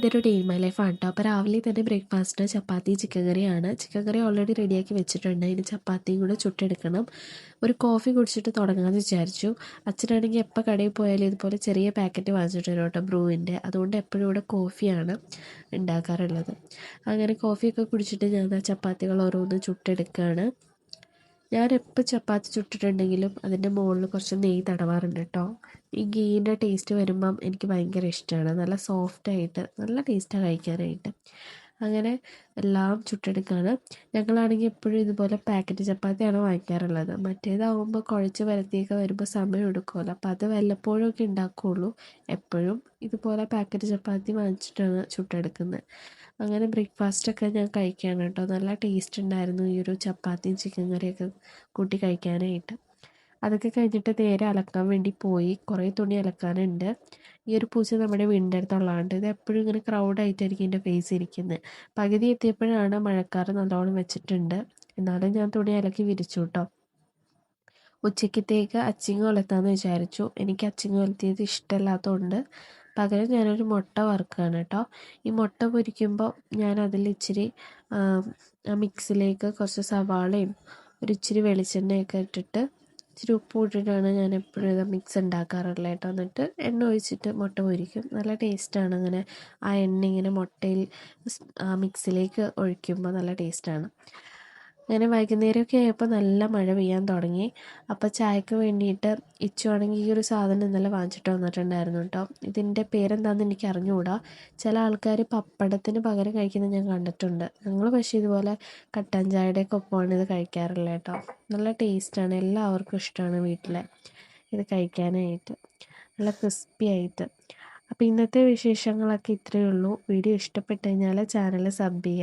എൻ്റെ ഒരു day in my ലൈഫാണ് കേട്ടോ. അപ്പോൾ രാവിലെ തന്നെ ബ്രേക്ക്ഫാസ്റ്റിന് ചപ്പാത്തി ചിക്കൻ കറിയാണ്. ചിക്കൻ കറി ഓൾറെഡി റെഡിയാക്കി വെച്ചിട്ടുണ്ട്. ഇനി ചപ്പാത്തിയും കൂടെ ചുട്ടെടുക്കണം. ഒരു കോഫി കുടിച്ചിട്ട് തുടങ്ങാമെന്ന് വിചാരിച്ചു. അച്ഛനാണെങ്കിൽ എപ്പോൾ കടയിൽ പോയാലും ഇതുപോലെ ചെറിയ പാക്കറ്റ് വാങ്ങിച്ചിട്ട് വരും കേട്ടോ, ബ്രൂവിൻ്റെ. അതുകൊണ്ട് എപ്പോഴും ഇവിടെ കോഫിയാണ് ഉണ്ടാക്കാറുള്ളത്. അങ്ങനെ കോഫിയൊക്കെ കുടിച്ചിട്ട് ഞാൻ ചപ്പാത്തികൾ ഓരോന്ന് ചുട്ടെടുക്കുകയാണ്. ഞാനെപ്പോൾ ചപ്പാത്തി ചുട്ടിട്ടുണ്ടെങ്കിലും അതിൻ്റെ മുകളിൽ കുറച്ച് നെയ്യ് തടവാറുണ്ട് കേട്ടോ. ഈ ഗീൻ്റെ ടേസ്റ്റ് വരുമ്പം എനിക്ക് ഭയങ്കര ഇഷ്ടമാണ്. നല്ല സോഫ്റ്റായിട്ട് നല്ല ടേസ്റ്റാണ് കഴിക്കാനായിട്ട്. അങ്ങനെ എല്ലാം ചുട്ടെടുക്കുകയാണ്. ഞങ്ങളാണെങ്കിൽ എപ്പോഴും ഇതുപോലെ പാക്കറ്റ് ചപ്പാത്തിയാണ് വാങ്ങിക്കാറുള്ളത്. മറ്റേതാവുമ്പോൾ കുഴച്ച് പരത്തിയൊക്കെ വരുമ്പോൾ സമയം എടുക്കുമല്ലോ. അപ്പോൾ അത് വല്ലപ്പോഴും ഒക്കെ ഉണ്ടാക്കുകയുള്ളൂ. എപ്പോഴും ഇതുപോലെ പാക്കറ്റ് ചപ്പാത്തി വാങ്ങിച്ചിട്ടാണ് ചുട്ടെടുക്കുന്നത്. അങ്ങനെ ബ്രേക്ക്ഫാസ്റ്റൊക്കെ ഞാൻ കഴിക്കുകയാണ് കേട്ടോ. നല്ല ടേസ്റ്റ് ഉണ്ടായിരുന്നു ഈ ഒരു ചപ്പാത്തിയും ചിക്കൻ കറിയൊക്കെ കൂട്ടി കഴിക്കാനായിട്ട്. അതൊക്കെ കഴിഞ്ഞിട്ട് നേരെ അലക്കാൻ വേണ്ടി പോയി. കുറേ തുണി അലക്കാനുണ്ട്. ഈ ഒരു പൂച്ച നമ്മുടെ വീടിൻ്റെ അടുത്തുള്ളതുകൊണ്ട് ഇത് എപ്പോഴും ഇങ്ങനെ ക്രൗഡായിട്ടായിരിക്കും എൻ്റെ ഫേസ് ഇരിക്കുന്നത്. പകുതി എത്തിയപ്പോഴാണ് മഴക്കാറ് നല്ലോണം വെച്ചിട്ടുണ്ട്. എന്നാലും ഞാൻ തുണി അലക്കി വിരിച്ചു കേട്ടോ. ഉച്ചക്കത്തേക്ക് അച്ചിങ്ങ കൊളുത്താമെന്ന് വിചാരിച്ചു. എനിക്ക് അച്ചിങ്ങ കൊളുത്തിയത് ഇഷ്ടമല്ലാത്തതുകൊണ്ട് പകരം ഞാനൊരു മുട്ട വറുക്കുകയാണ് കേട്ടോ. ഈ മുട്ട പൊരിക്കുമ്പോൾ ഞാൻ അതിൽ ഇച്ചിരി മിക്സിലേക്ക് കുറച്ച് സവാളയും ഒരു ഇച്ചിരി വെളിച്ചെണ്ണയൊക്കെ ഇട്ടിട്ട് ഇച്ചിരി ഉപ്പ് ഇട്ടിട്ടാണ് ഞാൻ എപ്പോഴും ഇത് മിക്സ് ഉണ്ടാക്കാറുള്ളത് കേട്ടോ. എന്നിട്ട് എണ്ണ ഒഴിച്ചിട്ട് മുട്ട പൊരിക്കും. നല്ല ടേസ്റ്റാണ്. അങ്ങനെ ആ എണ്ണ ഇങ്ങനെ മുട്ടയിൽ മിക്സിലേക്ക് ഒഴിക്കുമ്പോൾ നല്ല ടേസ്റ്റാണ്. അങ്ങനെ വൈകുന്നേരമൊക്കെ ആയപ്പോൾ നല്ല മഴ പെയ്യാൻ തുടങ്ങി. അപ്പോൾ ചായക്ക് വേണ്ടിയിട്ട് ഇച്ചുവാണെങ്കിൽ ഈ ഒരു സാധനം ഇന്നലെ വാങ്ങിച്ചിട്ട് വന്നിട്ടുണ്ടായിരുന്നു കേട്ടോ. ഇതിൻ്റെ പേരെന്താണെന്ന് എനിക്ക് അറിഞ്ഞുകൂടാ. ചില ആൾക്കാർ പപ്പടത്തിന് പകരം കഴിക്കുന്നത് ഞാൻ കണ്ടിട്ടുണ്ട്. ഞങ്ങൾ പക്ഷേ ഇതുപോലെ കട്ടൻ ചായയുടെയൊക്കെ ഒപ്പമാണ് ഇത് കഴിക്കാറുള്ളത് കേട്ടോ. നല്ല ടേസ്റ്റാണ്. എല്ലാവർക്കും ഇഷ്ടമാണ് വീട്ടിലെ ഇത് കഴിക്കാനായിട്ട്. നല്ല ക്രിസ്പി ആയിട്ട്. അപ്പോൾ ഇന്നത്തെ വിശേഷങ്ങളൊക്കെ ഇത്രയേ ഉള്ളൂ. വീഡിയോ ഇഷ്ടപ്പെട്ട് കഴിഞ്ഞാൽ ചാനൽ സബ് ചെയ്യുക.